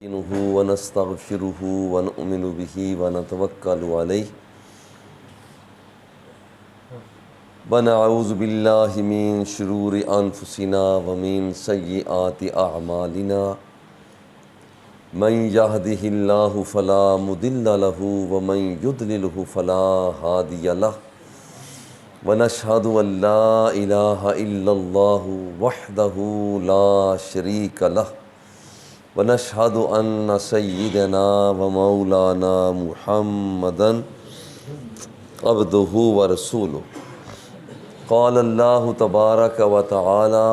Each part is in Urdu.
نستعينه ونستغفره ونؤمن به ونتوكل عليه ونعوذ بالله من شرور أنفسنا ومن سيئات أعمالنا من يهده الله فلا مضل له ومن يضلله فلا هادي له ونشهد أن لا إله إلا الله وحده لا شريك له ونشهد أن سيدنا ومولانا محمدا عبده ورسوله قال الله تبارك وتعالى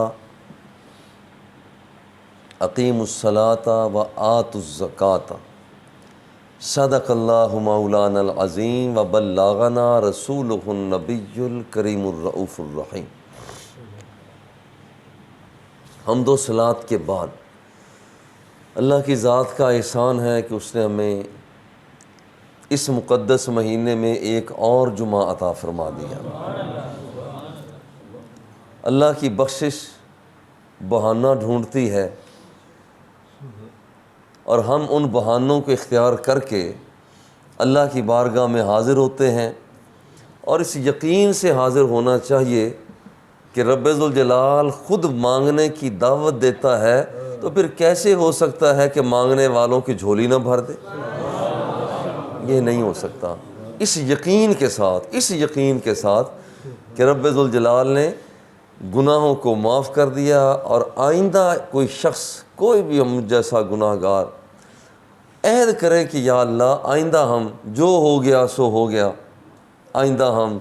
أقيموا الصلاة وآتوا الزكاة صدق الله مولانا العظيم وبلغنا رسوله النبي الكريم الرؤوف الرحيم۔ حمد و صلاۃ کے بعد اللہ کی ذات کا احسان ہے کہ اس نے ہمیں اس مقدس مہینے میں ایک اور جمعہ عطا فرما دیا۔ اللہ کی بخشش بہانہ ڈھونڈتی ہے اور ہم ان بہانوں کو اختیار کر کے اللہ کی بارگاہ میں حاضر ہوتے ہیں، اور اس یقین سے حاضر ہونا چاہیے کہ رب ذوالجلال خود مانگنے کی دعوت دیتا ہے، تو پھر کیسے ہو سکتا ہے کہ مانگنے والوں کی جھولی نہ بھر دے؟ یہ نہیں ہو سکتا۔ اس یقین کے ساتھ کہ رب ذوالجلال نے گناہوں کو معاف کر دیا، اور آئندہ کوئی شخص، کوئی بھی ہم جیسا گناہ گار عہد کرے کہ یا اللہ آئندہ ہم جو ہو گیا سو ہو گیا، آئندہ ہم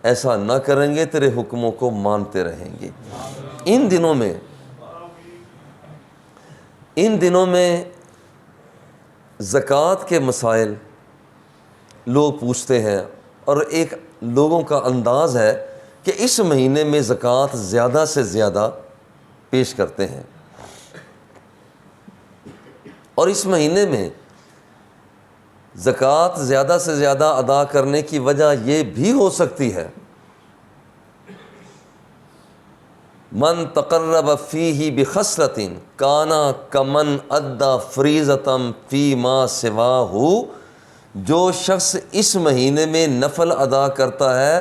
ایسا نہ کریں گے، تیرے حکموں کو مانتے رہیں گے۔ ان دنوں میں زکوٰۃ کے مسائل لوگ پوچھتے ہیں، اور ایک لوگوں کا انداز ہے کہ اس مہینے میں زکوٰۃ زیادہ سے زیادہ پیش کرتے ہیں، اور اس مہینے میں زکوٰۃ زیادہ سے زیادہ ادا کرنے کی وجہ یہ بھی ہو سکتی ہے من تقرب فیہ بخصلۃ کان کمن ادی فریضۃ فیما سواہ، جو شخص اس مہینے میں نفل ادا کرتا ہے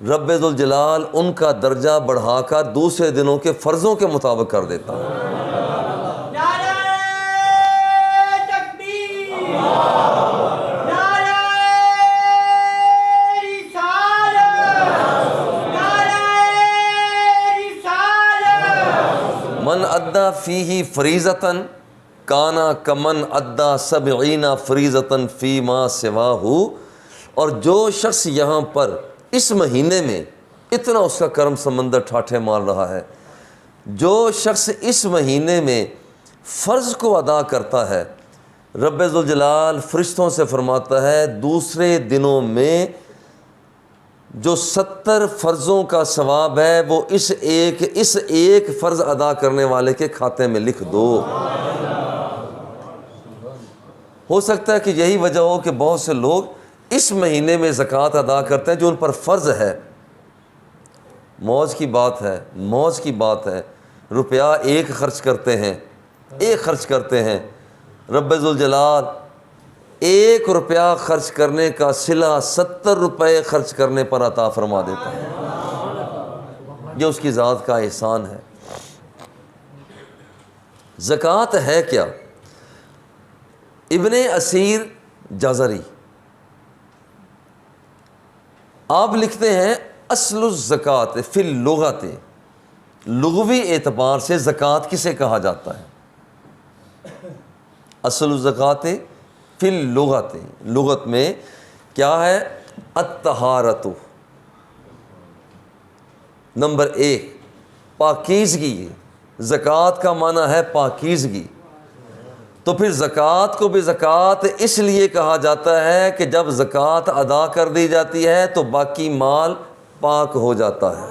رب ذوالجلال ان کا درجہ بڑھا کر دوسرے دنوں کے فرضوں کے مطابق کر دیتا ہے۔ من ادی فیہ فریضۃ کان کمن ادی سبعین فریضۃ فیما سواہ، اور جو شخص یہاں پر اس مہینے میں اتنا اس کا کرم سمندر ٹھاٹھے مار رہا ہے، جو شخص اس مہینے میں فرض کو ادا کرتا ہے، رب ذوالجلال فرشتوں سے فرماتا ہے دوسرے دنوں میں جو 70 فرضوں کا ثواب ہے وہ اس ایک فرض ادا کرنے والے کے کھاتے میں لکھ دو۔ ہو سکتا ہے کہ یہی وجہ ہو کہ بہت سے لوگ اس مہینے میں زکوٰۃ ادا کرتے ہیں جو ان پر فرض ہے۔ موج کی بات ہے، روپیہ ایک خرچ کرتے ہیں، رب ذوالجلال 1 روپیہ خرچ کرنے کا صلہ 70 روپے خرچ کرنے پر عطا فرما دیتا ہے۔ یہ اس کی ذات کا احسان ہے۔ زکوٰۃ ہے کیا؟ ابن اسیر جزری آپ لکھتے ہیں اصل الزکوٰۃ فی اللغۃ، لغوی اعتبار سے زکوٰۃ کسے کہا جاتا ہے؟ اصل الزکوٰۃ فی اللغۃ، لغت میں کیا ہے؟ الطہارۃ، نمبر 1 پاکیزگی۔ زکوٰۃ کا معنی ہے پاکیزگی، تو پھر زکوٰۃ کو بھی زکوٰۃ اس لیے کہا جاتا ہے کہ جب زکوٰۃ ادا کر دی جاتی ہے تو باقی مال پاک ہو جاتا ہے۔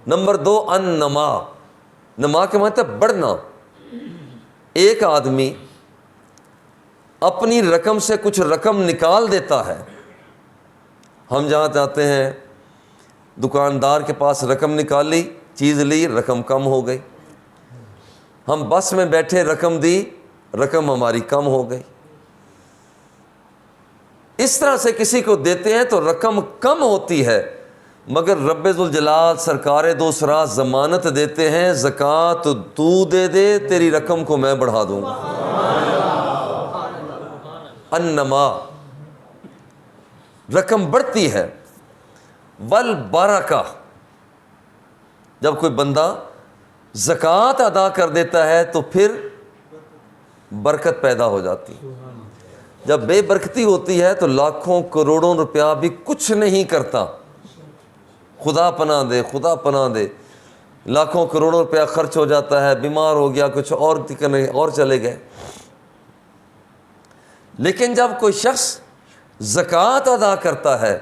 نمبر 2 النما، نما کے معنی ہے بڑھنا۔ ایک آدمی اپنی رقم سے کچھ رقم نکال دیتا ہے، ہم جہاں جاتے ہیں دکاندار کے پاس رقم نکالی، چیز لی، رقم کم ہو گئی، ہم بس میں بیٹھے رقم دی, رقم ہماری کم ہو گئی. اس طرح سے کسی کو دیتے ہیں تو رقم کم ہوتی ہے, مگر رب ذوالجلال سرکار دو سرا ضمانت دیتے ہیں زکوٰۃ تو دے دے, تیری رقم کو میں بڑھا دوں گا. انما, رقم بڑھتی ہے. والبرکہ, جب کوئی بندہ زکوٰۃ ادا کر دیتا ہے تو پھر برکت پیدا ہو جاتی. جب بے برکتی ہوتی ہے تو لاکھوں کروڑوں روپیہ بھی کچھ نہیں کرتا. خدا پناہ دے, خدا پناہ دے, لاکھوں کروڑوں روپیہ خرچ ہو جاتا ہے, بیمار ہو گیا, کچھ اور چلے گئے. لیکن جب کوئی شخص زکوٰۃ ادا کرتا ہے,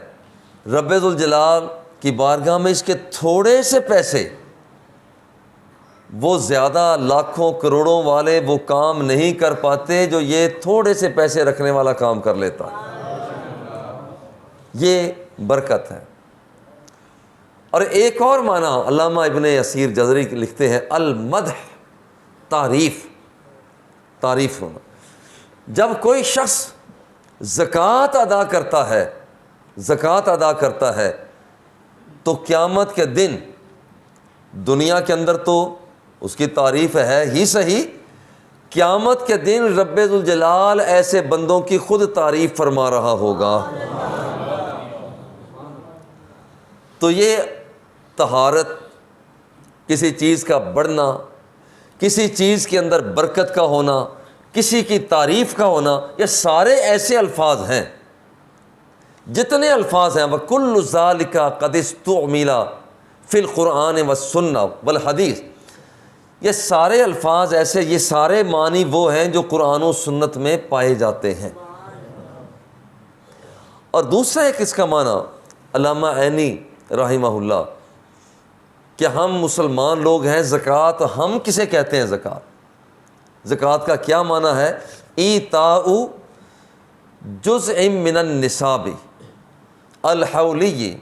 رب ذوالجلال کی بارگاہ میں اس کے تھوڑے سے پیسے, وہ زیادہ لاکھوں کروڑوں والے وہ کام نہیں کر پاتے جو یہ تھوڑے سے پیسے رکھنے والا کام کر لیتا. یہ برکت ہے. اور ایک اور معنی علامہ ابن اسیر جزری لکھتے ہیں, المدح, تعریف, تعریف ہونا. جب کوئی شخص زکوٰۃ ادا کرتا ہے, زکوٰۃ ادا کرتا ہے تو قیامت کے دن, دنیا کے اندر تو اس کی تعریف ہے ہی صحیح, قیامت کے دن رب ذوالجلال ایسے بندوں کی خود تعریف فرما رہا ہوگا. تو یہ طہارت, کسی چیز کا بڑھنا, کسی چیز کے اندر برکت کا ہونا, کسی کی تعریف کا ہونا, یہ سارے ایسے الفاظ ہیں, جتنے الفاظ ہیں. وَكُلُّ ذَلِكَ قَدِ اسْتُعْمِلَ فِي الْقُرْآنِ وَالسُّنَّةِ وَالْحَدِيثِ. یہ سارے الفاظ ایسے, یہ سارے معنی وہ ہیں جو قرآن و سنت میں پائے جاتے ہیں. اور دوسرا ایک اس کا معنی علامہ عینی رحمہ اللہ, کہ ہم مسلمان لوگ ہیں, زکوٰۃ ہم کسے کہتے ہیں؟ زکوٰۃ, زکوٰۃ کا کیا معنی ہے؟ ایتاء جزء من النصاب الحولی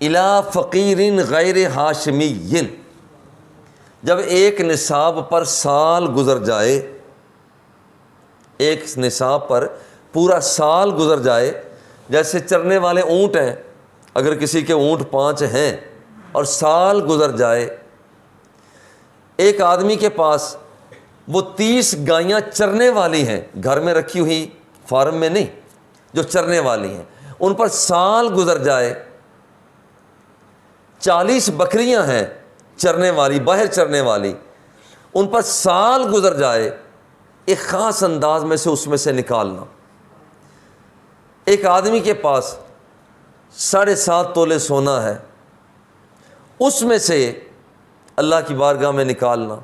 الی فقیر غیر ہاشمی. جب ایک نصاب پر سال گزر جائے, ایک نصاب پر پورا سال گزر جائے, جیسے چرنے والے اونٹ ہیں, اگر کسی کے اونٹ 5 ہیں اور سال گزر جائے, ایک آدمی کے پاس وہ 30 گائیاں چرنے والی ہیں, گھر میں رکھی ہوئی, فارم میں نہیں, جو چرنے والی ہیں, ان پر سال گزر جائے. 40 بکریاں ہیں چرنے والی, باہر چرنے والی, ان پر سال گزر جائے, ایک خاص انداز میں سے اس میں سے نکالنا. ایک آدمی کے پاس 7.5 تولے سونا ہے, اس میں سے اللہ کی بارگاہ میں نکالنا.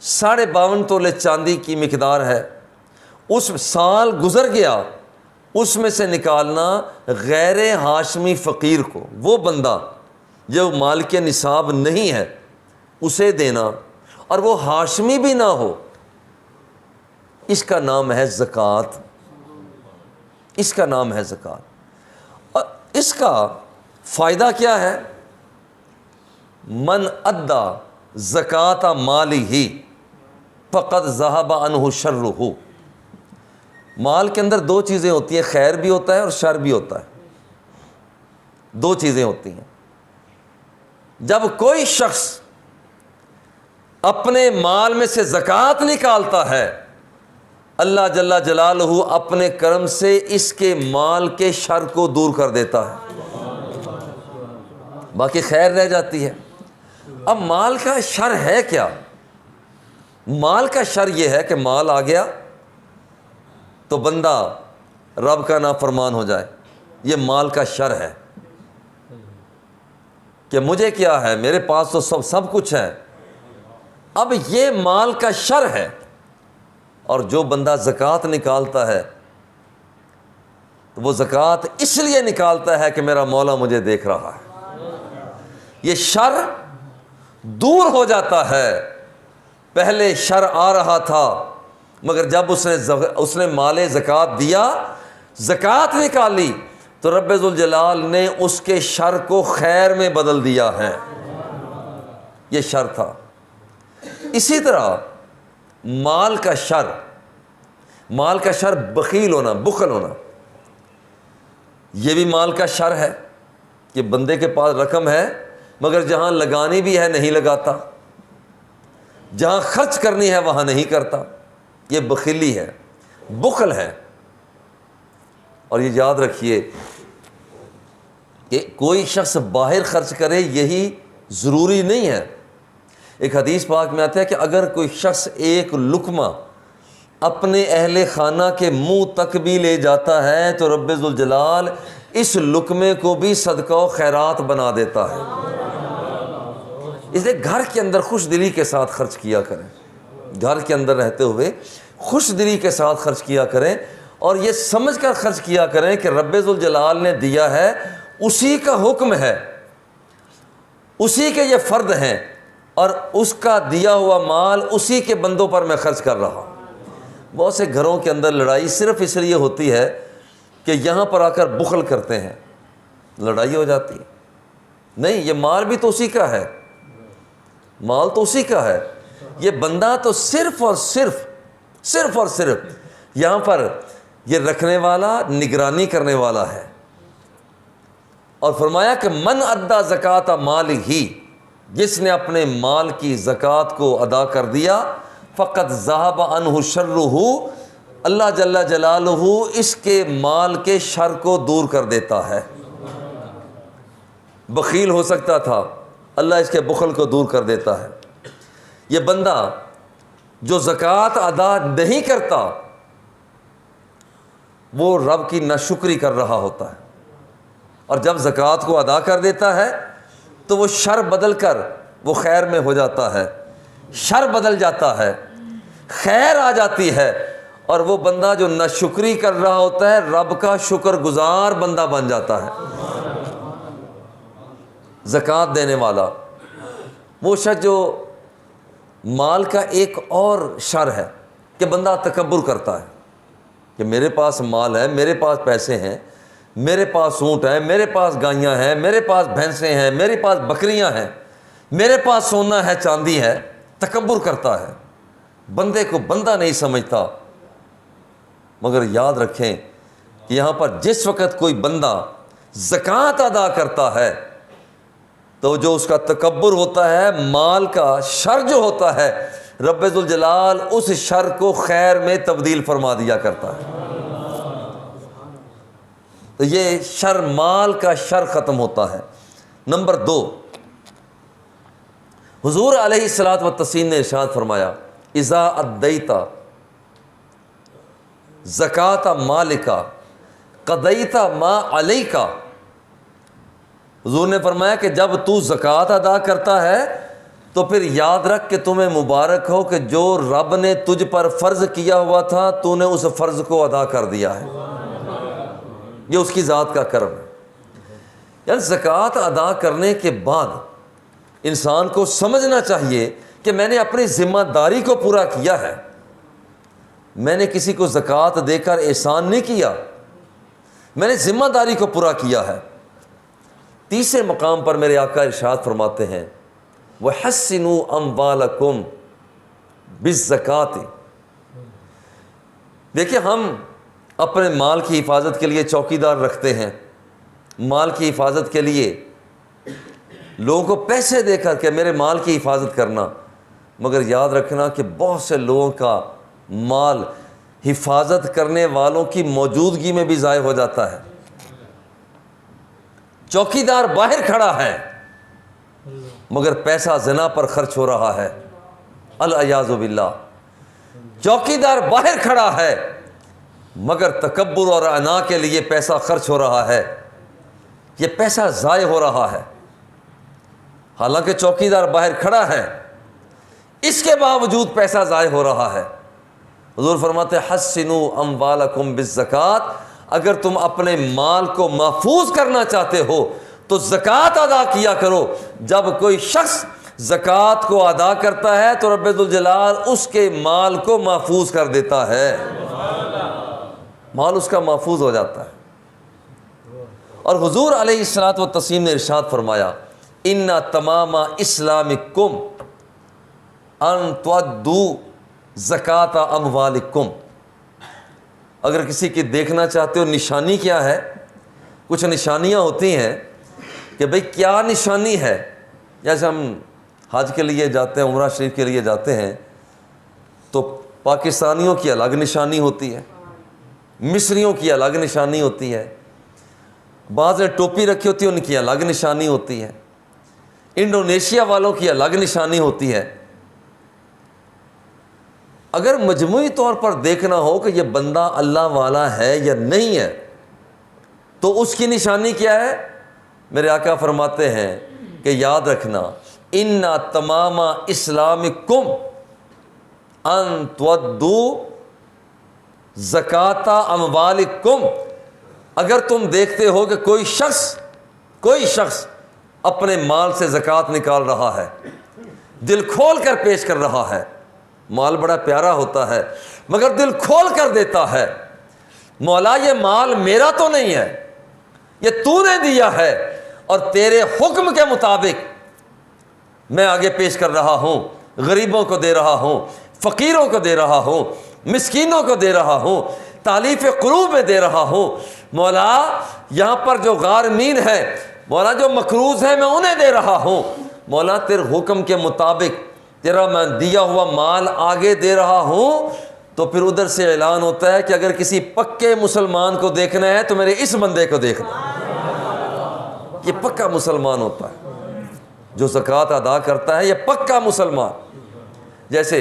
52.5 تولے چاندی کی مقدار ہے, اس سال گزر گیا, اس میں سے نکالنا غیر ہاشمی فقیر کو, وہ بندہ جو مال کے نصاب نہیں ہے اسے دینا, اور وہ ہاشمی بھی نہ ہو. اس کا نام ہے زکوٰۃ, اس کا نام ہے زکوٰۃ. اور اس کا فائدہ کیا ہے؟ من ادا زکوٰۃ مالہ فقد ذہب عنہ شرہ. مال کے اندر 2 چیزیں ہوتی ہیں, خیر بھی ہوتا ہے اور شر بھی ہوتا ہے, 2 چیزیں ہوتی ہیں. جب کوئی شخص اپنے مال میں سے زکوٰۃ نکالتا ہے, اللہ جل جلالہ اپنے کرم سے اس کے مال کے شر کو دور کر دیتا ہے, باقی خیر رہ جاتی ہے. اب مال کا شر ہے کیا؟ مال کا شر یہ ہے کہ مال آ گیا تو بندہ رب کا نافرمان ہو جائے, یہ مال کا شر ہے. کہ مجھے کیا ہے, میرے پاس تو سب کچھ ہے. اب یہ مال کا شر ہے. اور جو بندہ زکوٰۃ نکالتا ہے تو وہ زکوٰۃ اس لیے نکالتا ہے کہ میرا مولا مجھے دیکھ رہا ہے. یہ شر دور ہو جاتا ہے. پہلے شر آ رہا تھا, مگر جب اس نے مال زکوٰۃ دیا, زکوٰۃ نکالی, تو رب ذوالجلال نے اس کے شر کو خیر میں بدل دیا ہے. یہ شر تھا. اسی طرح مال کا شر بخیل ہونا، بخل ہونا، یہ بھی مال کا شر ہے کہ بندے کے پاس رقم ہے مگر جہاں لگانی بھی ہے نہیں لگاتا، جہاں خرچ کرنی ہے وہاں نہیں کرتا، یہ بخیلی ہے، بخل ہے۔ اور یہ یاد رکھیے کہ کوئی شخص باہر خرچ کرے یہی ضروری نہیں ہے۔ ایک حدیث پاک میں آتا ہے کہ اگر کوئی شخص ایک لقمہ اپنے اہل خانہ کے منہ تک بھی لے جاتا ہے تو رب ذوالجلال اس لقمے کو بھی صدقہ و خیرات بنا دیتا ہے۔ اس لیے گھر کے اندر خوش دلی کے ساتھ خرچ کیا کریں، گھر کے اندر رہتے ہوئے خوش دلی کے ساتھ خرچ کیا کریں، اور یہ سمجھ کر خرچ کیا کریں کہ رب ذوالجلال نے دیا ہے، اسی کا حکم ہے، اسی کے یہ فرد ہیں، اور اس کا دیا ہوا مال اسی کے بندوں پر میں خرچ کر رہا ہوں۔ بہت سے گھروں کے اندر لڑائی صرف اس لیے ہوتی ہے کہ یہاں پر آ کر بخل کرتے ہیں، لڑائی ہو جاتی ہے۔ نہیں، یہ مال بھی تو اسی کا ہے، مال تو اسی کا ہے، یہ بندہ تو صرف اور صرف یہاں پر یہ رکھنے والا، نگرانی کرنے والا ہے۔ اور فرمایا کہ من ادا زکات مال ہی، جس نے اپنے مال کی زکوٰۃ کو ادا کر دیا، فقط ذہب عنہ شرہ، اللہ جل جلالہ اس کے مال کے شر کو دور کر دیتا ہے۔ بخیل ہو سکتا تھا، اللہ اس کے بخل کو دور کر دیتا ہے۔ یہ بندہ جو زکوٰۃ ادا نہیں کرتا وہ رب کی ناشکری کر رہا ہوتا ہے، اور جب زکوٰۃ کو ادا کر دیتا ہے تو وہ شر بدل کر وہ خیر میں ہو جاتا ہے، شر بدل جاتا ہے، خیر آ جاتی ہے، اور وہ بندہ جو ناشکری کر رہا ہوتا ہے رب کا شکر گزار بندہ بن جاتا ہے۔ زکوٰۃ دینے والا وہ شخص جو مال کا ایک اور شر ہے کہ بندہ تکبر کرتا ہے کہ میرے پاس مال ہے، میرے پاس پیسے ہیں، میرے پاس اونٹ ہیں، میرے پاس گائیاں ہیں، میرے پاس بھینسیں ہیں، میرے پاس بکریاں ہیں، میرے پاس سونا ہے، چاندی ہے، تکبر کرتا ہے، بندے کو بندہ نہیں سمجھتا۔ مگر یاد رکھیں کہ یہاں پر جس وقت کوئی بندہ زکوٰۃ ادا کرتا ہے تو جو اس کا تکبر ہوتا ہے، مال کا شر جو ہوتا ہے، رب ذوالجلال اس شر کو خیر میں تبدیل فرما دیا کرتا ہے۔ تو یہ شر، مال کا شر ختم ہوتا ہے۔ نمبر 2، حضور علیہ الصلوۃ والتسلیم نے ارشاد فرمایا، اذا ادیت زکوٰۃ مالک قضیت ما علیک۔ حضور نے فرمایا کہ جب تو زکوٰۃ ادا کرتا ہے تو پھر یاد رکھ کہ تمہیں مبارک ہو کہ جو رب نے تجھ پر فرض کیا ہوا تھا تو نے اس فرض کو ادا کر دیا ہے، یہ اس کی ذات کا کرم ہے۔ یعنی زکوٰۃ ادا کرنے کے بعد انسان کو سمجھنا چاہیے کہ میں نے اپنی ذمہ داری کو پورا کیا ہے، میں نے کسی کو زکوٰۃ دے کر احسان نہیں کیا، میں نے ذمہ داری کو پورا کیا ہے۔ تیسرے مقام پر میرے آقا ارشاد فرماتے ہیں، وَحَسِّنُوا أَمْوَالَكُمْ بِالزَّكَاةِ۔ دیکھیں، ہم اپنے مال کی حفاظت کے لیے چوکیدار رکھتے ہیں، مال کی حفاظت کے لیے لوگوں کو پیسے دے کر کے میرے مال کی حفاظت کرنا، مگر یاد رکھنا کہ بہت سے لوگوں کا مال حفاظت کرنے والوں کی موجودگی میں بھی ضائع ہو جاتا ہے۔ چوکیدار باہر کھڑا ہے مگر پیسہ زنا پر خرچ ہو رہا ہے، العیاذ باللہ۔ چوکیدار باہر کھڑا ہے مگر تکبر اور انا کے لیے پیسہ خرچ ہو رہا ہے، یہ پیسہ ضائع ہو رہا ہے۔ حالانکہ چوکیدار باہر کھڑا ہے، اس کے باوجود پیسہ ضائع ہو رہا ہے۔ حضور فرماتے ہیں، حسنوا اموالکم بالزکوٰۃ، اگر تم اپنے مال کو محفوظ کرنا چاہتے ہو تو زکوٰۃ ادا کیا کرو۔ جب کوئی شخص زکوٰۃ کو ادا کرتا ہے تو رب ذوالجلال اس کے مال کو محفوظ کر دیتا ہے، مال اس کا محفوظ ہو جاتا ہے۔ اور حضور علیہ الصلوۃ والتسلیم نے ارشاد فرمایا، ان تمام اسلامکم، ان تؤدوا زکات اموالکم، اگر کسی کی دیکھنا چاہتے ہو نشانی کیا ہے، کچھ نشانیاں ہوتی ہیں کہ بھئی کیا نشانی ہے. جیسے ہم حج کے لیے جاتے ہیں، عمرہ شریف کے لیے جاتے ہیں، تو پاکستانیوں کی الگ نشانی ہوتی ہے، مصریوں کی الگ نشانی ہوتی ہے، بعض نے ٹوپی رکھی ہوتی ہے ان کی الگ نشانی ہوتی ہے، انڈونیشیا والوں کی الگ نشانی ہوتی ہے. اگر مجموعی طور پر دیکھنا ہو کہ یہ بندہ اللہ والا ہے یا نہیں ہے تو اس کی نشانی کیا ہے؟ میرے آقا فرماتے ہیں کہ یاد رکھنا، ان تمام اسلامکم ان تؤدوا زکات اموالکم. اگر تم دیکھتے ہو کہ کوئی شخص اپنے مال سے زکوٰۃ نکال رہا ہے، دل کھول کر پیش کر رہا ہے، مال بڑا پیارا ہوتا ہے مگر دل کھول کر دیتا ہے، مولا یہ مال میرا تو نہیں ہے، یہ تو نے دیا ہے اور تیرے حکم کے مطابق میں آگے پیش کر رہا ہوں، غریبوں کو دے رہا ہوں، فقیروں کو دے رہا ہوں، مسکینوں کو دے رہا ہوں، تالیف قلوب میں دے رہا ہوں. مولا یہاں پر جو غارمین ہے، مولا جو مقروض ہیں، میں انہیں دے رہا ہوں. مولا تیرے حکم کے مطابق تیرا میں دیا ہوا مال آگے دے رہا ہوں. تو پھر ادھر سے اعلان ہوتا ہے کہ اگر کسی پکے مسلمان کو دیکھنا ہے تو میرے اس بندے کو دیکھنا. یہ پکا مسلمان ہوتا ہے جو زکوٰۃ ادا کرتا ہے، یہ پکا مسلمان. جیسے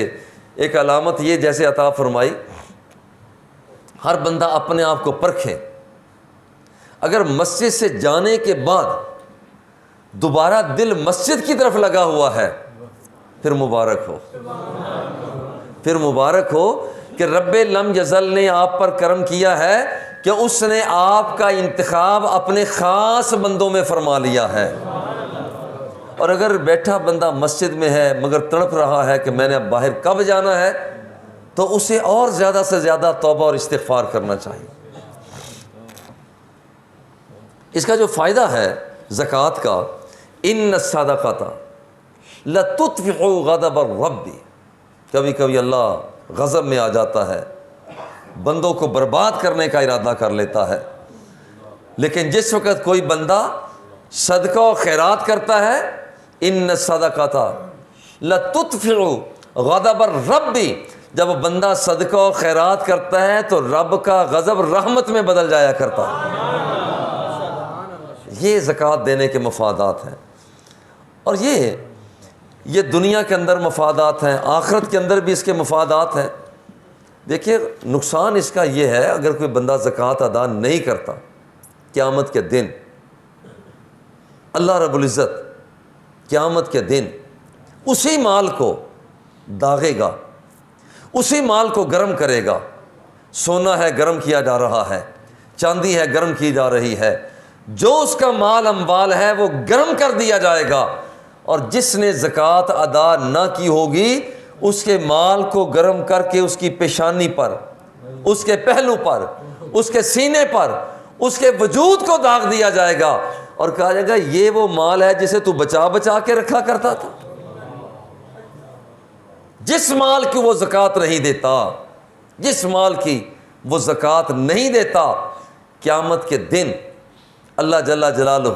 ایک علامت یہ جیسے عطا فرمائی، ہر بندہ اپنے آپ کو پرکھے. اگر مسجد سے جانے کے بعد دوبارہ دل مسجد کی طرف لگا ہوا ہے پھر مبارک ہو کہ رب لم یزل نے آپ پر کرم کیا ہے کہ اس نے آپ کا انتخاب اپنے خاص بندوں میں فرما لیا ہے. اور اگر بیٹھا بندہ مسجد میں ہے مگر تڑپ رہا ہے کہ میں نے اب باہر کب جانا ہے، تو اسے اور زیادہ سے زیادہ توبہ اور استغفار کرنا چاہیے. اس کا جو فائدہ ہے زکوٰۃ کا، ان الصدقۃ لتطفئ غضب الرب. کبھی کبھی اللہ غضب میں آ جاتا ہے، بندوں کو برباد کرنے کا ارادہ کر لیتا ہے، لیکن جس وقت کوئی بندہ صدقہ و خیرات کرتا ہے، ان الصدقۃ لتطفئ غضب الرب، جب بندہ صدقہ و خیرات کرتا ہے تو رب کا غضب رحمت میں بدل جایا کرتا ہے. یہ زکوٰۃ دینے کے مفادات ہیں، اور یہ دنیا کے اندر مفادات ہیں، آخرت کے اندر بھی اس کے مفادات ہیں. دیکھیے نقصان اس کا یہ ہے، اگر کوئی بندہ زکوٰۃ ادا نہیں کرتا، قیامت کے دن اللہ رب العزت قیامت کے دن اسی مال کو داغے گا، اسی مال کو گرم کرے گا. سونا ہے گرم کیا جا رہا ہے، چاندی ہے گرم کی جا رہی ہے، جو اس کا مال اموال ہے وہ گرم کر دیا جائے گا. اور جس نے زکوٰۃ ادا نہ کی ہوگی اس کے مال کو گرم کر کے اس کی پیشانی پر، اس کے پہلو پر، اس کے سینے پر، اس کے وجود کو داغ دیا جائے گا اور کہا جائے گا یہ وہ مال ہے جسے تو بچا بچا کے رکھا کرتا تھا. جس مال کی وہ زکوٰۃ نہیں دیتا، جس مال کی وہ زکوٰۃ نہیں دیتا، قیامت کے دن اللہ جل جلالہ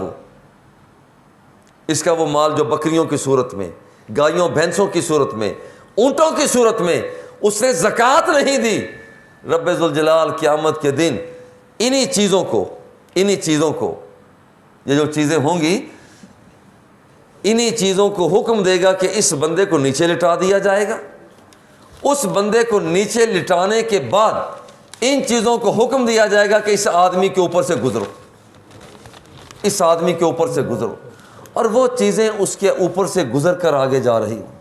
اس کا وہ مال جو بکریوں کی صورت میں، گائیوں بھینسوں کی صورت میں، اونٹوں کی صورت میں اس نے زکوٰۃ نہیں دی، رب ذوالجلال قیامت کے دن انہی چیزوں کو یہ جو چیزیں ہوں گی انہی چیزوں کو حکم دے گا کہ اس بندے کو نیچے لٹا دیا جائے گا. اس بندے کو نیچے لٹانے کے بعد ان چیزوں کو حکم دیا جائے گا کہ اس آدمی کے اوپر سے گزرو، اس آدمی کے اوپر سے گزرو، اور وہ چیزیں اس کے اوپر سے گزر کر آگے جا رہی ہوں.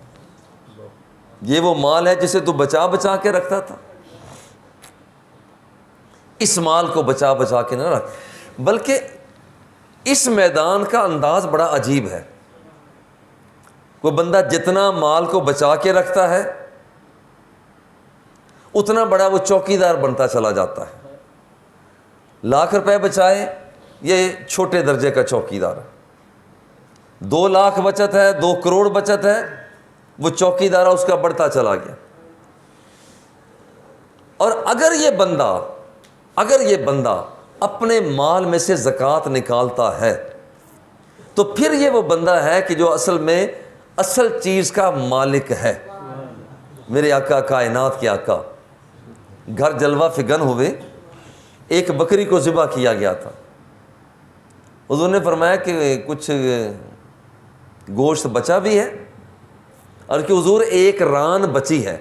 یہ وہ مال ہے جسے تو بچا بچا کے رکھتا تھا. اس مال کو بچا بچا کے نہ رکھ، بلکہ اس میدان کا انداز بڑا عجیب ہے. کوئی بندہ جتنا مال کو بچا کے رکھتا ہے اتنا بڑا وہ چوکیدار بنتا چلا جاتا ہے. 1,00,000 روپے بچائے یہ چھوٹے درجے کا چوکیدار ہے. 2 لاکھ بچت ہے، 2 کروڑ بچت ہے، وہ چوکیدارہ اس کا بڑھتا چلا گیا. اور اگر یہ بندہ اپنے مال میں سے زکوٰۃ نکالتا ہے تو پھر یہ وہ بندہ ہے کہ جو اصل چیز کا مالک ہے. میرے آقا کائنات کے آقا گھر جلوہ فگن ہوئے، ایک بکری کو ذبح کیا گیا تھا. حضور نے فرمایا کہ کچھ گوشت بچا بھی ہے، اور کہ حضور ایک ران بچی ہے،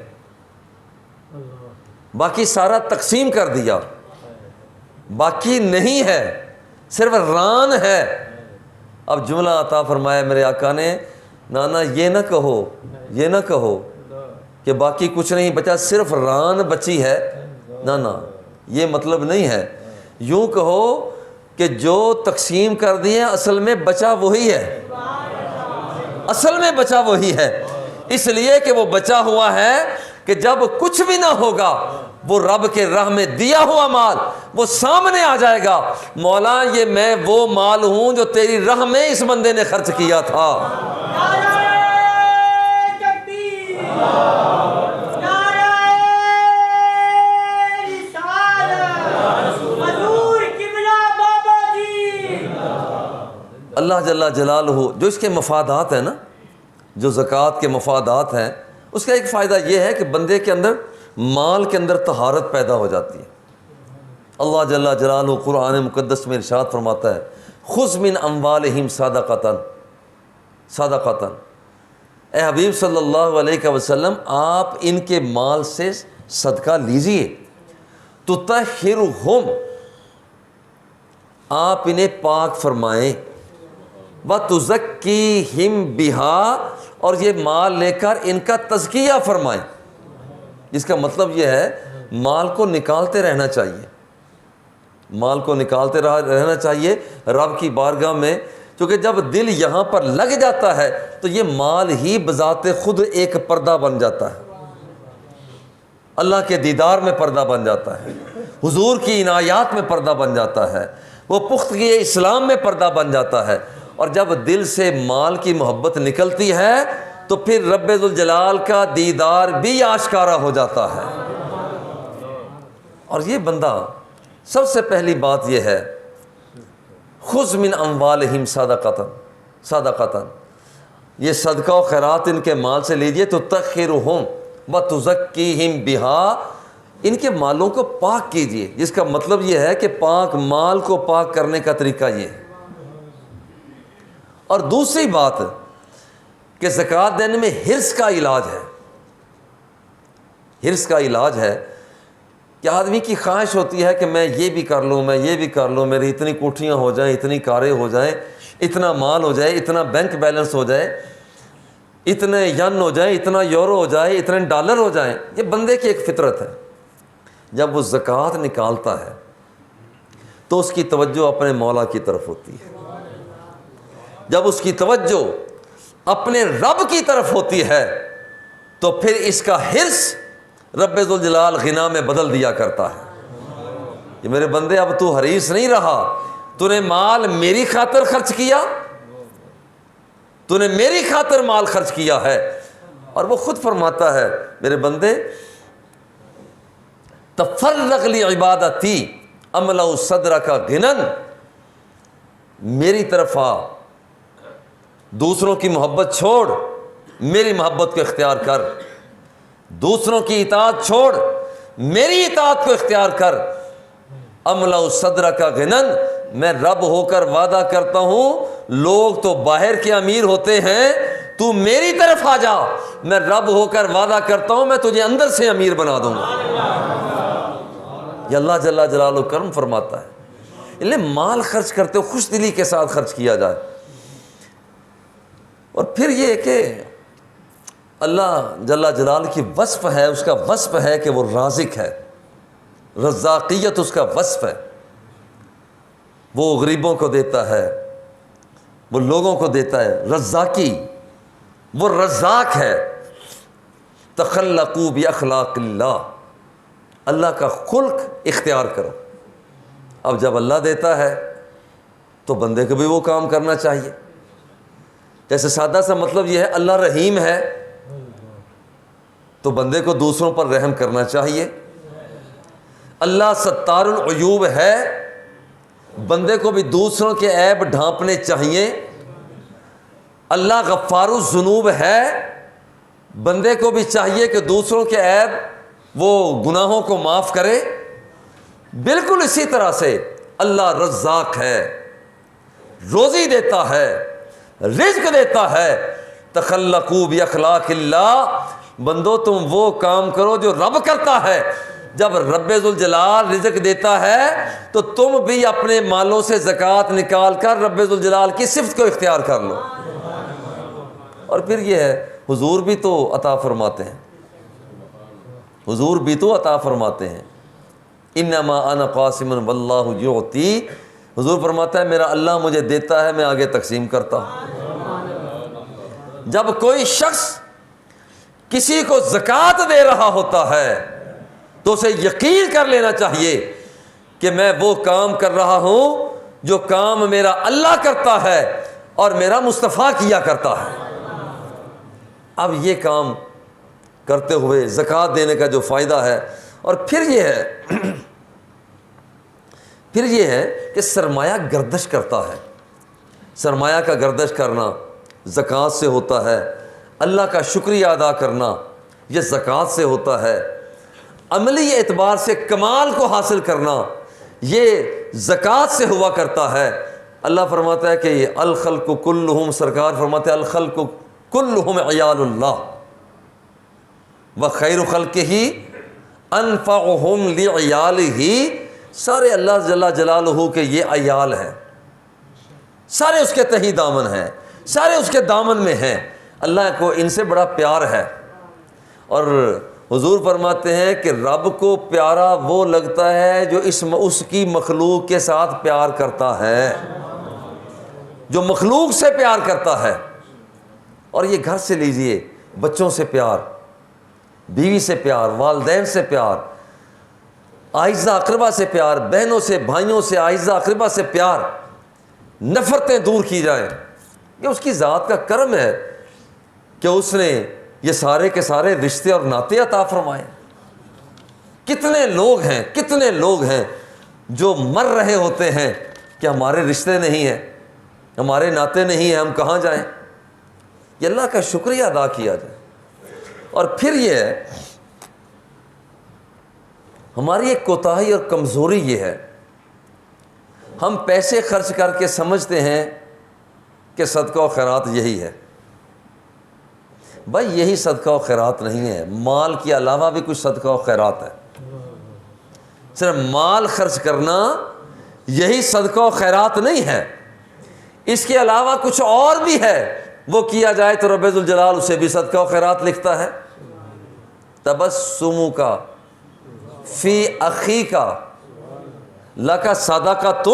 باقی سارا تقسیم کر دیا، باقی نہیں ہے، صرف ران ہے. اب جملہ عطا فرمایا میرے آقا نے، نانا یہ نہ کہو کہ باقی کچھ نہیں بچا، صرف ران بچی ہے. نانا یہ مطلب نہیں ہے، یوں کہو کہ جو تقسیم کر دیے اصل میں بچا وہی ہے، اصل میں بچا وہی ہے. اس لیے کہ وہ بچا ہوا ہے کہ جب کچھ بھی نہ ہوگا وہ رب کے راہ میں دیا ہوا مال وہ سامنے آ جائے گا. مولا یہ میں وہ مال ہوں جو تیری راہ میں اس بندے نے خرچ کیا تھا. اللہ جل جلالہ جو اس کے مفادات ہیں نا، جو زکوٰۃ کے مفادات ہیں، اس کا ایک فائدہ یہ ہے کہ بندے کے اندر مال کے اندر طہارت پیدا ہو جاتی ہے. اللہ جل جلالہ قرآن مقدس میں ارشاد فرماتا ہے، خذ من اموالہم صدقۃ. اے حبیب صلی اللہ علیہ وسلم آپ ان کے مال سے صدقہ لیجئے. تطہرہم، آپ انہیں پاک فرمائیں. وتزکیہم بہا، اور یہ مال لے کر ان کا تزکیہ فرمائیں. جس کا مطلب یہ ہے مال کو نکالتے رہنا چاہیے، مال کو نکالتے رہنا چاہیے رب کی بارگاہ میں، کیونکہ جب دل یہاں پر لگ جاتا ہے تو یہ مال ہی بذات خود ایک پردہ بن جاتا ہے، اللہ کے دیدار میں پردہ بن جاتا ہے، حضور کی عنایات میں پردہ بن جاتا ہے، وہ پختگی اسلام میں پردہ بن جاتا ہے. اور جب دل سے مال کی محبت نکلتی ہے تو پھر رب ذوالجلال کا دیدار بھی آشکارا ہو جاتا ہے. اور یہ بندہ سب سے پہلی بات یہ ہے، خذ من اموالہم صدقۃ، یہ صدقہ و خیرات ان کے مال سے لیجئے. تطہرہم وتزکیہم بہا، ان کے مالوں کو پاک کیجئے. جس کا مطلب یہ ہے کہ پاک مال کو پاک کرنے کا طریقہ یہ ہے. اور دوسری بات کہ زکوٰۃ دینے میں حرص کا علاج ہے. حرص کا علاج ہے کہ آدمی کی خواہش ہوتی ہے کہ میں یہ بھی کر لوں، میں یہ بھی کر لوں، میری اتنی کوٹھیاں ہو جائیں، اتنی کاریں ہو جائیں، اتنا مال ہو جائے، اتنا بینک بیلنس ہو جائے، اتنے ین ہو جائیں، اتنا یورو ہو جائے، اتنے ڈالر ہو جائیں. یہ بندے کی ایک فطرت ہے. جب وہ زکوٰۃ نکالتا ہے تو اس کی توجہ اپنے مولا کی طرف ہوتی ہے. جب اس کی توجہ اپنے رب کی طرف ہوتی ہے تو پھر اس کا حرص رب ذوالجلال غنا میں بدل دیا کرتا ہے. یہ میرے بندے اب تو حریص نہیں رہا، تو نے مال میری خاطر خرچ کیا، تو نے میری خاطر مال خرچ کیا ہے. اور وہ خود فرماتا ہے میرے بندے تفرغ لعبادتی املأ صدرک غنن، میری طرف آ، دوسروں کی محبت چھوڑ، میری محبت کو اختیار کر، دوسروں کی اطاعت چھوڑ، میری اطاعت کو اختیار کر. املأ صدرک غنن، میں رب ہو کر وعدہ کرتا ہوں لوگ تو باہر کے امیر ہوتے ہیں، تو میری طرف آ جا، میں رب ہو کر وعدہ کرتا ہوں میں تجھے اندر سے امیر بنا دوں گا. یہ اللہ جل جلالہ کرم فرماتا ہے. اس لیے مال خرچ کرتے ہو خوش دلی کے ساتھ خرچ کیا جائے. اور پھر یہ کہ اللہ جل جلالہ کی وصف ہے، اس کا وصف ہے کہ وہ رازق ہے، رزاقیت اس کا وصف ہے. وہ غریبوں کو دیتا ہے، وہ لوگوں کو دیتا ہے. رزاقی، وہ رزاق ہے. تخلقوا باخلاق اللہ، اللہ کا خلق اختیار کرو. اب جب اللہ دیتا ہے تو بندے کو بھی وہ کام کرنا چاہیے. جیسے سادہ سا مطلب یہ ہے اللہ رحیم ہے تو بندے کو دوسروں پر رحم کرنا چاہیے۔ اللہ ستار العیوب ہے، بندے کو بھی دوسروں کے عیب ڈھانپنے چاہیے۔ اللہ غفار الذنوب ہے، بندے کو بھی چاہیے کہ دوسروں کے عیب وہ گناہوں کو معاف کرے۔ بالکل اسی طرح سے اللہ رزاق ہے، روزی دیتا ہے، رزق دیتا ہے۔ تخلقوا باخلاق اللہ، بندو تم وہ کام کرو جو رب کرتا ہے۔ جب رب ذوالجلال رزق دیتا ہے تو تم بھی اپنے مالوں سے زکوٰۃ نکال کر رب ذوالجلال کی صفت کو اختیار کر لو۔ اور پھر یہ ہے، حضور بھی تو عطا فرماتے ہیں، حضور بھی تو عطا فرماتے ہیں۔ انما انا قاسم واللہ یعطی، حضور فرماتا ہے میرا اللہ مجھے دیتا ہے، میں آگے تقسیم کرتا ہوں۔ جب کوئی شخص کسی کو زکوٰۃ دے رہا ہوتا ہے تو اسے یقین کر لینا چاہیے کہ میں وہ کام کر رہا ہوں جو کام میرا اللہ کرتا ہے اور میرا مصطفیٰ کیا کرتا ہے۔ اب یہ کام کرتے ہوئے زکوٰۃ دینے کا جو فائدہ ہے، اور پھر یہ ہے کہ سرمایہ گردش کرتا ہے۔ سرمایہ کا گردش کرنا زکوٰۃ سے ہوتا ہے، اللہ کا شکریہ ادا کرنا یہ زکوٰۃ سے ہوتا ہے، عملی اعتبار سے کمال کو حاصل کرنا یہ زکوٰۃ سے ہوا کرتا ہے۔ اللہ فرماتا ہے کہ یہ الخلق کلہم، سرکار فرماتے ہیں الخلق کلہم عیال اللہ وخیر خلقہ انفعہم لعیالہ، سارے اللہ جل جلالہ کے یہ عیال ہیں، سارے اس کے تہی دامن ہیں، سارے اس کے دامن میں ہیں، اللہ کو ان سے بڑا پیار ہے۔ اور حضور فرماتے ہیں کہ رب کو پیارا وہ لگتا ہے جو اس کی مخلوق کے ساتھ پیار کرتا ہے، جو مخلوق سے پیار کرتا ہے۔ اور یہ گھر سے لیجئے، بچوں سے پیار، بیوی سے پیار، والدین سے پیار، اعزہ اقربا سے پیار، بہنوں سے، بھائیوں سے، اعزہ اقربا سے پیار، نفرتیں دور کی جائیں۔ یہ اس کی ذات کا کرم ہے کہ اس نے یہ سارے کے سارے رشتے اور ناطے عطا فرمائے۔ کتنے لوگ ہیں جو مر رہے ہوتے ہیں کہ ہمارے رشتے نہیں ہیں، ہمارے ناطے نہیں ہیں، ہم کہاں جائیں؟ یہ اللہ کا شکریہ ادا کیا جائے۔ اور پھر یہ ہے ہماری ایک کوتاہی اور کمزوری، یہ ہے ہم پیسے خرچ کر کے سمجھتے ہیں کہ صدقہ و خیرات یہی ہے۔ بھائی یہی صدقہ و خیرات نہیں ہے، مال کے علاوہ بھی کچھ صدقہ و خیرات ہے۔ صرف مال خرچ کرنا یہی صدقہ و خیرات نہیں ہے، اس کے علاوہ کچھ اور بھی ہے، وہ کیا جائے تو رب ذوالجلال اسے بھی صدقہ و خیرات لکھتا ہے۔ تبسمک فی اخیک لک صدقۃ،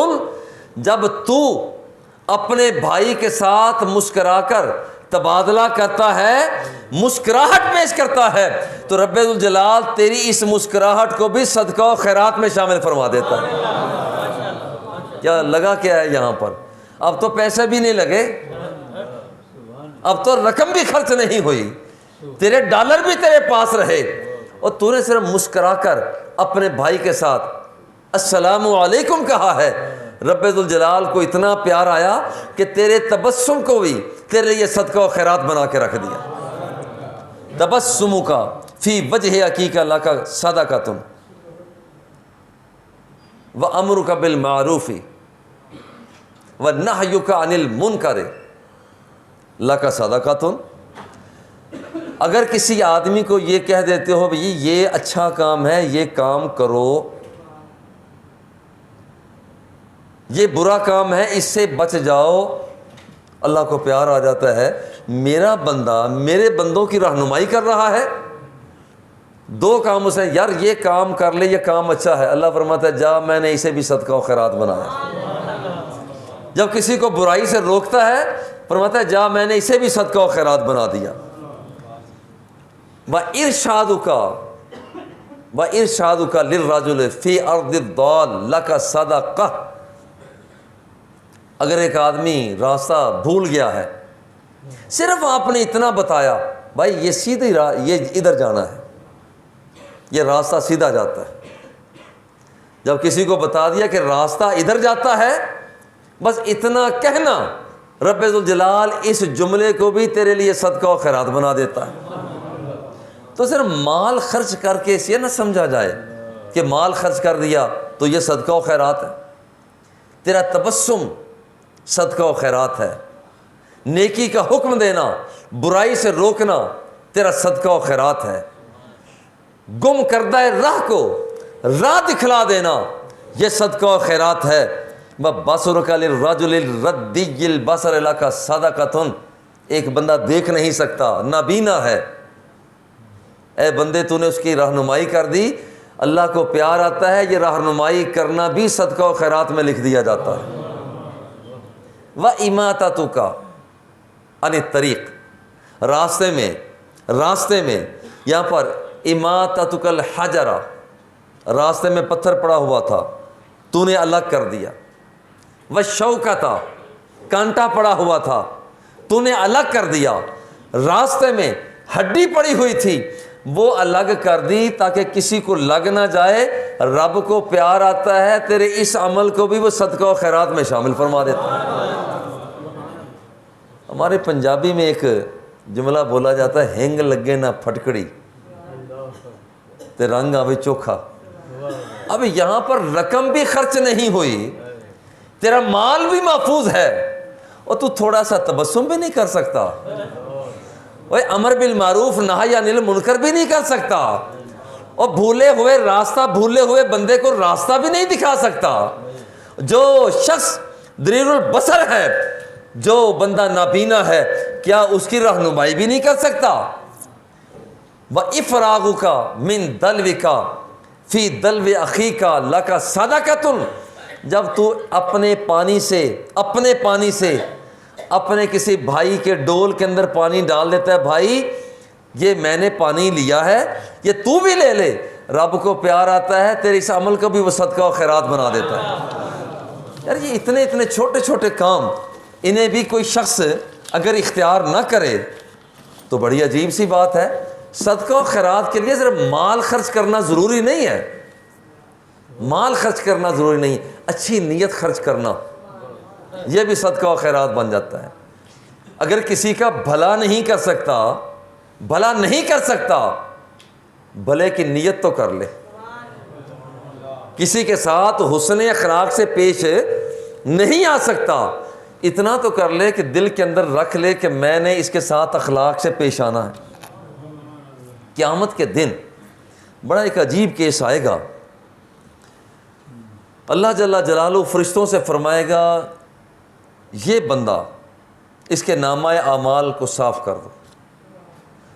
جب تو اپنے بھائی کے ساتھ مسکرا کر تبادلہ کرتا ہے، مسکراہٹ پیش کرتا ہے، تو رب ذوالجلال تیری اس مسکراہٹ کو بھی صدقہ و خیرات میں شامل فرما دیتا ہے۔ کیا لگا کیا ہے یہاں پر؟ اب تو پیسے بھی نہیں لگے، اب تو رقم بھی خرچ نہیں ہوئی، تیرے ڈالر بھی تیرے پاس رہے، اور تو نے صرف مسکرا کر اپنے بھائی کے ساتھ السلام علیکم کہا ہے۔ رب ذوالجلال کو اتنا پیار آیا کہ تیرے تبسم کو بھی تیرے لیے صدقہ و خیرات بنا کے رکھ دیا۔ تبسمک فی وجہ اخیک لک صدقۃ وامرک بالمعروف ونہیک عن المنکر لک صدقۃ۔ اگر کسی آدمی کو یہ کہہ دیتے ہو بھئی یہ اچھا کام ہے، یہ کام کرو، یہ برا کام ہے اس سے بچ جاؤ، اللہ کو پیار آ جاتا ہے، میرا بندہ میرے بندوں کی رہنمائی کر رہا ہے۔ دو کام اسے، یار یہ کام کر لے، یہ کام اچھا ہے، اللہ فرماتا ہے جا میں نے اسے بھی صدقہ و خیرات بنایا۔ جب کسی کو برائی سے روکتا ہے فرماتا ہے جا میں نے اسے بھی صدقہ و خیرات بنا دیا۔ وَإِرْشَادُكَ لِلرَّجُلِ فِي أَرْضِ الضَّالِ لَكَ صَدَقَةٌ۔ اگر ایک آدمی راستہ بھول گیا ہے، صرف آپ نے اتنا بتایا بھائی یہ سیدھی راہ، یہ ادھر جانا ہے، یہ راستہ سیدھا جاتا ہے. جب کسی کو بتا دیا کہ راستہ ادھر جاتا ہے، بس اتنا کہنا، رب ذوالجلال اس جملے کو بھی تیرے لیے صدقہ و خیرات بنا دیتا ہے. تو صرف مال خرچ کر کے اسے نہ سمجھا جائے کہ مال خرچ کر دیا تو یہ صدقہ و خیرات ہے. تیرا تبسم صدقہ و خیرات ہے. نیکی کا حکم دینا، برائی سے روکنا تیرا صدقہ و خیرات ہے. گم کردہ راہ کو راہ دکھلا دینا یہ صدقہ و خیرات ہے. بَصَرُكَ لِلرَّجُلِ الرَّدِّيِّ الْبَصَرِ لَكَ صَدَقَةٌ. ایک بندہ دیکھ نہیں سکتا، نابینا ہے، اے بندے تو نے اس کی رہنمائی کر دی. اللہ کو پیار آتا ہے، یہ رہنمائی کرنا بھی صدقہ و خیرات میں لکھ دیا جاتا ہے. وَإِمَاتَتُكَ عَنِ الطَّرِيقِ. راستے میں یہاں پر اماتتک الحجر، راستے میں پتھر پڑا ہوا تھا تو نے الگ کر دیا. والشوکۃ، کانٹا پڑا ہوا تھا تو نے الگ کر دیا. راستے میں ہڈی پڑی ہوئی تھی وہ الگ کر دی تاکہ کسی کو لگ نہ جائے. رب کو پیار آتا ہے، تیرے اس عمل کو بھی وہ صدقہ و خیرات میں شامل فرما دیتا ہے. ہمارے پنجابی میں ایک جملہ بولا جاتا ہے، ہینگ لگے نہ پھٹکڑی تے رنگ آوے چوکھا. اب یہاں پر رقم بھی خرچ نہیں ہوئی، تیرا مال بھی محفوظ ہے، اور تو تھوڑا سا تبسم بھی نہیں کر سکتا، وہ امر بالمعروف نہی عن المنکر بھی نہیں کر سکتا، اور بھولے ہوئے بندے کو راستہ بھی نہیں دکھا سکتا. جو شخص دریغ البصر ہے، جو بندہ نابینا ہے، کیا اس کی رہنمائی بھی نہیں کر سکتا؟ وَإِفْرَاغُكَ مِن دَلْوِكَ فِي دَلْوِ أَخِيكَ لَكَ صَدَقَةٌ. جب تو اپنے پانی سے اپنے کسی بھائی کے ڈول کے اندر پانی ڈال دیتا ہے، بھائی یہ میں نے پانی لیا ہے، یہ تو بھی لے لے. رب کو پیار آتا ہے، تیرے اس عمل کو بھی وہ صدقہ و خیرات بنا دیتا ہے. یار یہ اتنے چھوٹے چھوٹے کام، انہیں بھی کوئی شخص اگر اختیار نہ کرے تو بڑی عجیب سی بات ہے. صدقہ و خیرات کے لیے صرف مال خرچ کرنا ضروری نہیں ہے، اچھی نیت خرچ کرنا یہ بھی صدقہ و خیرات بن جاتا ہے. اگر کسی کا بھلا نہیں کر سکتا بھلے کی نیت تو کر لے. کسی کے ساتھ حسن اخلاق سے پیش نہیں آ سکتا، اتنا تو کر لے کہ دل کے اندر رکھ لے کہ میں نے اس کے ساتھ اخلاق سے پیش آنا ہے. قیامت کے دن بڑا ایک عجیب کیس آئے گا. اللہ جل جلالہ فرشتوں سے فرمائے گا، یہ بندہ اس کے نامہ اعمال کو صاف کر دو.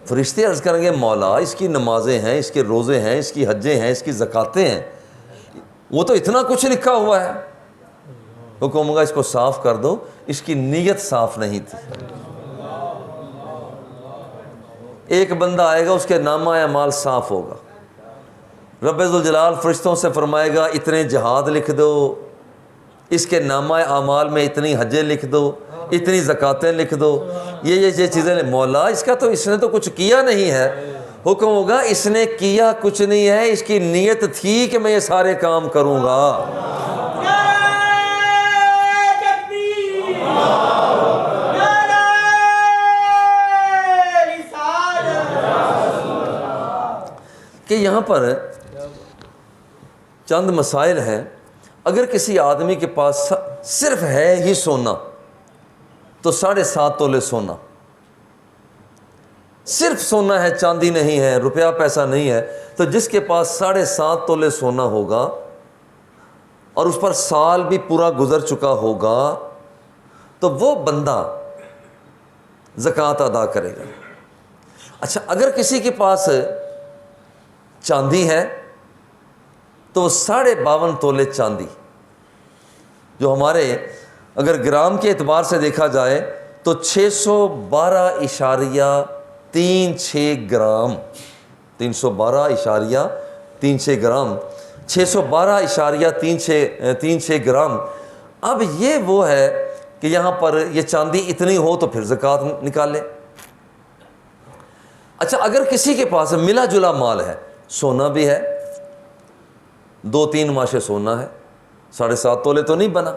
فرشتے عرض کریں گے، مولا اس کی نمازیں ہیں، اس کے روزے ہیں، اس کی حجیں ہیں، اس کی زکاتیں ہیں، وہ تو اتنا کچھ لکھا ہوا ہے. حکم ہوگا اس کو صاف کر دو، اس کی نیت صاف نہیں تھی. ایک بندہ آئے گا، اس کے نامہ اعمال صاف ہوگا. رب ذوالجلال فرشتوں سے فرمائے گا، اتنے جہاد لکھ دو، اس کے نامہ اعمال میں اتنی حجیں لکھ دو، اتنی زکاتیں لکھ دو، یہ چیزیں. مولا اس نے تو کچھ کیا نہیں ہے. حکم ہوگا اس نے کیا کچھ نہیں ہے، اس کی نیت تھی کہ میں یہ سارے کام کروں گا. کہ یہاں پر چند مسائل ہیں. اگر کسی آدمی کے پاس صرف ہے ہی سونا تو 7.5 تولے سونا، صرف سونا ہے، چاندی نہیں ہے، روپیہ پیسہ نہیں ہے، تو جس کے پاس 7.5 تولے سونا ہوگا اور اس پر سال بھی پورا گزر چکا ہوگا تو وہ بندہ زکوٰۃ ادا کرے گا. اچھا اگر کسی کے پاس چاندی ہے تو 52.5 تولے چاندی، جو ہمارے اگر گرام کے اعتبار سے دیکھا جائے تو 612.36 گرام، 312.36 گرام، 612.36 گرام. اب یہ وہ ہے کہ یہاں پر یہ چاندی اتنی ہو تو پھر زکوٰۃ نکالے. اچھا اگر کسی کے پاس ملا جلا مال ہے، سونا بھی ہے، 2-3 ماشے سونا ہے، 7.5 تولے تو نہیں بنا،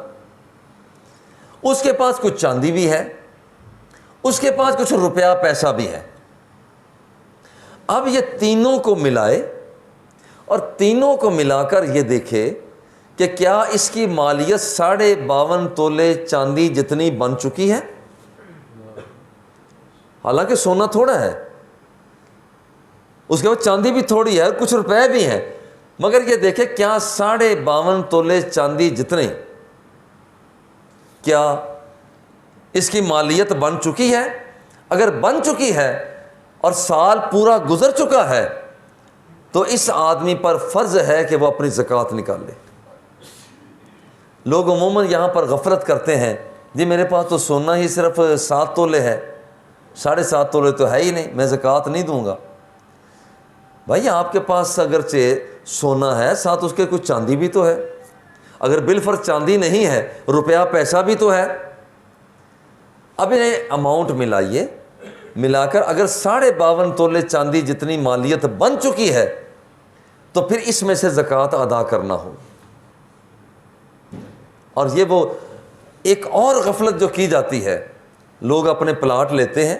اس کے پاس کچھ چاندی بھی ہے، اس کے پاس کچھ روپیہ پیسہ بھی ہے۔ اب یہ تینوں کو ملائے اور تینوں کو ملا کر یہ دیکھے کہ کیا اس کی مالیت 52.5 تولے چاندی جتنی بن چکی ہے؟ حالانکہ سونا تھوڑا ہے، اس کے بعد چاندی بھی تھوڑی ہے، کچھ روپے بھی ہیں، مگر یہ دیکھے کیا 52.5 تولے چاندی جتنے، کیا اس کی مالیت بن چکی ہے؟ اگر بن چکی ہے اور سال پورا گزر چکا ہے تو اس آدمی پر فرض ہے کہ وہ اپنی زکوٰۃ نکال لے۔ لوگ عموماً یہاں پر غفلت کرتے ہیں، جی میرے پاس تو سونا ہی صرف 7 تولے ہے، 7.5 تولے تو ہے ہی نہیں، میں زکوٰۃ نہیں دوں گا۔ بھائی آپ کے پاس اگرچہ سونا ہے، ساتھ اس کے کچھ چاندی بھی تو ہے، اگر بالفرض چاندی نہیں ہے، روپیہ پیسہ بھی تو ہے۔ اب انہیں اماؤنٹ ملائیے، ملا کر اگر 52.5 تولے چاندی جتنی مالیت بن چکی ہے تو پھر اس میں سے زکوٰۃ ادا کرنا ہو۔ اور یہ وہ ایک اور غفلت جو کی جاتی ہے، لوگ اپنے پلاٹ لیتے ہیں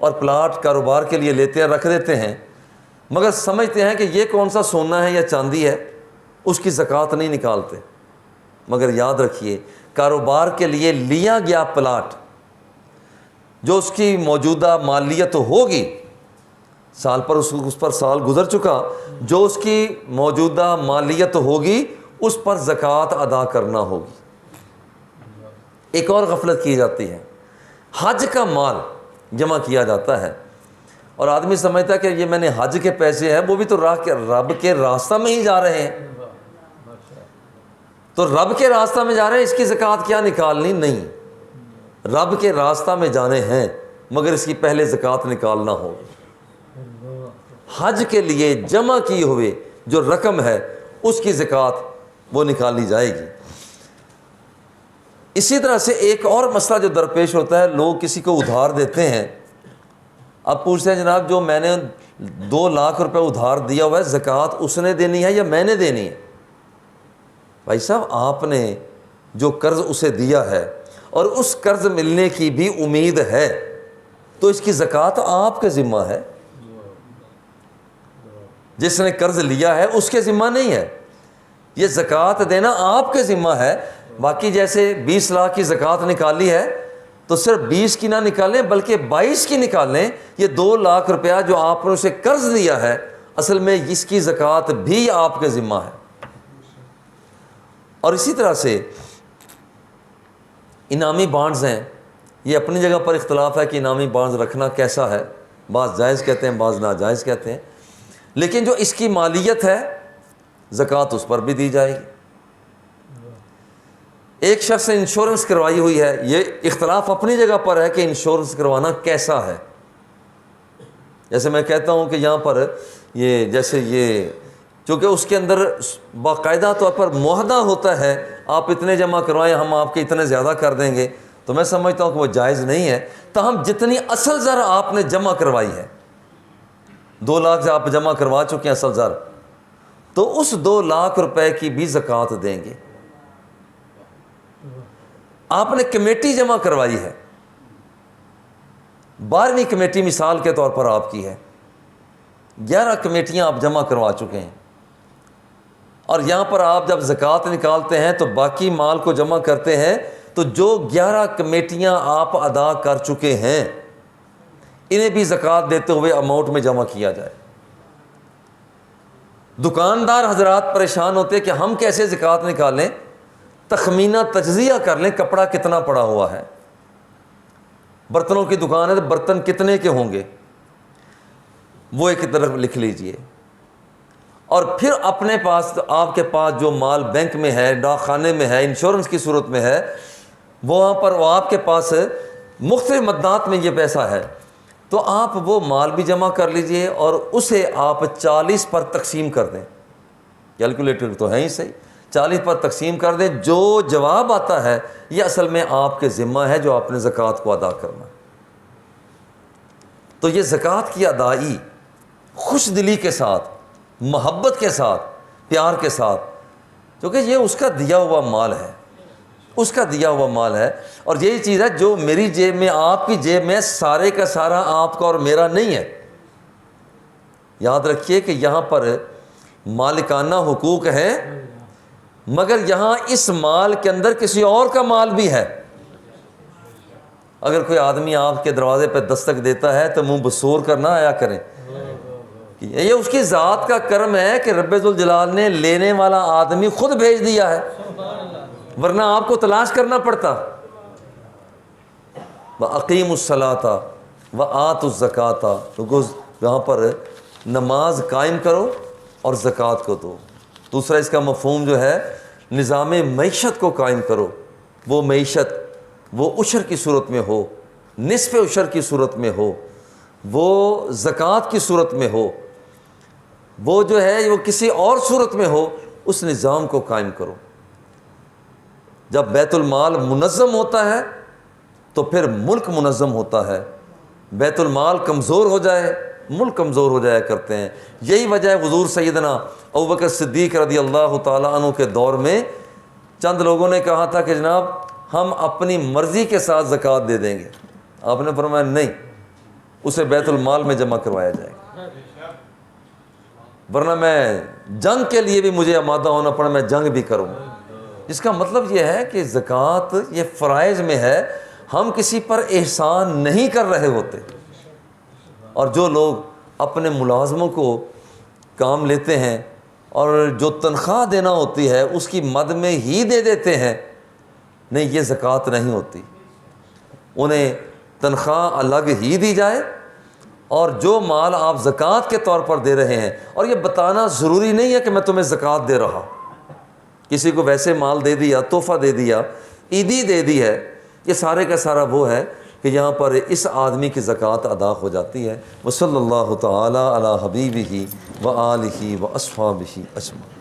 اور پلاٹ کاروبار کے لیے لیتے ہیں، رکھ دیتے ہیں، مگر سمجھتے ہیں کہ یہ کون سا سونا ہے یا چاندی ہے، اس کی زکوٰۃ نہیں نکالتے۔ مگر یاد رکھیے، کاروبار کے لیے لیا گیا پلاٹ جو اس کی موجودہ مالیت ہوگی، سال پر اس پر سال گزر چکا، جو اس کی موجودہ مالیت ہوگی اس پر زکوٰۃ ادا کرنا ہوگی۔ ایک اور غفلت کی جاتی ہے، حج کا مال جمع کیا جاتا ہے اور آدمی سمجھتا ہے کہ یہ میں نے حج کے پیسے ہیں، وہ بھی تو رب کے راستہ میں ہی جا رہے ہیں، تو رب کے راستہ میں جا رہے ہیں، اس کی زکوٰۃ کیا نکالنی؟ نہیں، رب کے راستہ میں جانے ہیں مگر اس کی پہلے زکوٰۃ نکالنا ہوگی۔ حج کے لیے جمع کی ہوئے جو رقم ہے اس کی زکوٰۃ وہ نکالی جائے گی۔ اسی طرح سے ایک اور مسئلہ جو درپیش ہوتا ہے، لوگ کسی کو ادھار دیتے ہیں، اب پوچھتے ہیں جناب جو میں نے 2 لاکھ روپے ادھار دیا ہوا ہے، زکوٰۃ اس نے دینی ہے یا میں نے دینی ہے؟ بھائی صاحب آپ نے جو قرض اسے دیا ہے اور اس قرض ملنے کی بھی امید ہے تو اس کی زکوٰۃ آپ کے ذمہ ہے، جس نے قرض لیا ہے اس کے ذمہ نہیں ہے، یہ زکوٰۃ دینا آپ کے ذمہ ہے۔ باقی جیسے 20 لاکھ کی زکوٰۃ نکالی ہے تو صرف 20 کی نہ نکالیں بلکہ 22 کی نکالیں، یہ 2 لاکھ روپیہ جو آپ نے اسے قرض دیا ہے اصل میں اس کی زکوٰۃ بھی آپ کے ذمہ ہے۔ اور اسی طرح سے انعامی بانڈز ہیں، یہ اپنی جگہ پر اختلاف ہے کہ انعامی بانڈز رکھنا کیسا ہے، بعض جائز کہتے ہیں، بعض ناجائز کہتے ہیں، لیکن جو اس کی مالیت ہے زکوٰۃ اس پر بھی دی جائے گی۔ ایک شخص نے انشورنس کروائی ہوئی ہے، یہ اختلاف اپنی جگہ پر ہے کہ انشورنس کروانا کیسا ہے۔ جیسے میں کہتا ہوں کہ یہاں پر یہ جیسے یہ چونکہ اس کے اندر باقاعدہ طور پر معاہدہ ہوتا ہے، آپ اتنے جمع کروائیں ہم آپ کے اتنے زیادہ کر دیں گے، تو میں سمجھتا ہوں کہ وہ جائز نہیں ہے۔ تاہم جتنی اصل زر آپ نے جمع کروائی ہے، 2 لاکھ سے آپ جمع کروا چکے ہیں اصل زر، تو اس 2 لاکھ روپے کی بھی زکوٰۃ دیں گے۔ آپ نے کمیٹی جمع کروائی ہے، 12ویں کمیٹی مثال کے طور پر آپ کی ہے، 11 کمیٹیاں آپ جمع کروا چکے ہیں، اور یہاں پر آپ جب زکوٰۃ نکالتے ہیں تو باقی مال کو جمع کرتے ہیں تو جو 11 کمیٹیاں آپ ادا کر چکے ہیں انہیں بھی زکوٰۃ دیتے ہوئے اماؤنٹ میں جمع کیا جائے۔ دکاندار حضرات پریشان ہوتے ہیں کہ ہم کیسے زکوٰۃ نکالیں، تخمینہ تجزیہ کر لیں کپڑا کتنا پڑا ہوا ہے، برتنوں کی دکان ہے تو برتن کتنے کے ہوں گے وہ ایک طرف لکھ لیجئے، اور پھر اپنے پاس آپ کے پاس جو مال بینک میں ہے، ڈاک خانے میں ہے، انشورنس کی صورت میں ہے، وہاں پر وہ آپ کے پاس مختلف مدات میں یہ پیسہ ہے، تو آپ وہ مال بھی جمع کر لیجئے اور اسے آپ 40 پر تقسیم کر دیں، کیلکولیٹر تو ہے ہی صحیح، 40 پر تقسیم کر دیں، جو جواب آتا ہے یہ اصل میں آپ کے ذمہ ہے جو آپ نے زکوٰۃ کو ادا کرنا۔ تو یہ زکوٰۃ کی ادائی خوش دلی کے ساتھ محبت کے ساتھ، پیار کے ساتھ، کیونکہ یہ اس کا دیا ہوا مال ہے، اس کا دیا ہوا مال ہے۔ اور یہی چیز ہے جو میری جیب میں، آپ کی جیب میں، سارے کا سارا آپ کا اور میرا نہیں ہے۔ یاد رکھیے کہ یہاں پر مالکانہ حقوق ہیں، مگر یہاں اس مال کے اندر کسی اور کا مال بھی ہے۔ اگر کوئی آدمی آپ کے دروازے پہ دستک دیتا ہے تو منہ بسور کر نہ آیا کریں، یہ اس کی ذات کا کرم ہے کہ رب ذوالجلال نے لینے والا آدمی خود بھیج دیا ہے، ورنہ آپ کو تلاش کرنا پڑتا۔ وَأَقِيمُوا الصَّلَاةَ وَآتُوا الزَّكَاةَ، یہاں پر نماز قائم کرو اور زکوٰۃ کو دو۔ دوسرا اس کا مفہوم جو ہے، نظام معیشت کو قائم کرو۔ وہ معیشت وہ عشر کی صورت میں ہو، نصف عشر کی صورت میں ہو، وہ زکوٰۃ کی صورت میں ہو، وہ جو ہے وہ کسی اور صورت میں ہو، اس نظام کو قائم کرو۔ جب بیت المال منظم ہوتا ہے تو پھر ملک منظم ہوتا ہے۔ بیت المال کمزور ہو جائے، ملک کمزور ہو جایا کرتے ہیں۔ یہی وجہ ہے حضور سیدنا ابوبکر صدیق رضی اللہ تعالیٰ عنہ کے دور میں چند لوگوں نے کہا تھا کہ جناب ہم اپنی مرضی کے ساتھ زکوٰۃ دے دیں گے۔ آپ نے فرمایا نہیں، اسے بیت المال میں جمع کروایا جائے گا، ورنہ میں جنگ کے لیے بھی مجھے آمادہ ہونا پڑا، میں جنگ بھی کروں۔ اس کا مطلب یہ ہے کہ زکوٰۃ یہ فرائض میں ہے، ہم کسی پر احسان نہیں کر رہے ہوتے۔ اور جو لوگ اپنے ملازموں کو کام لیتے ہیں اور جو تنخواہ دینا ہوتی ہے اس کی مد میں ہی دے دیتے ہیں، نہیں، یہ زکوٰۃ نہیں ہوتی۔ انہیں تنخواہ الگ ہی دی جائے، اور جو مال آپ زکوٰۃ کے طور پر دے رہے ہیں، اور یہ بتانا ضروری نہیں ہے کہ میں تمہیں زکوٰۃ دے رہا، کسی کو ویسے مال دے دیا، تحفہ دے دیا، عیدی دے دی ہے، یہ سارے کا سارا وہ ہے کہ یہاں پر اس آدمی کی زکوٰۃ ادا ہو جاتی ہے۔ وصلی اللہ تعالی علی حبیبہ و آلہ و اصحابہ اجمعین۔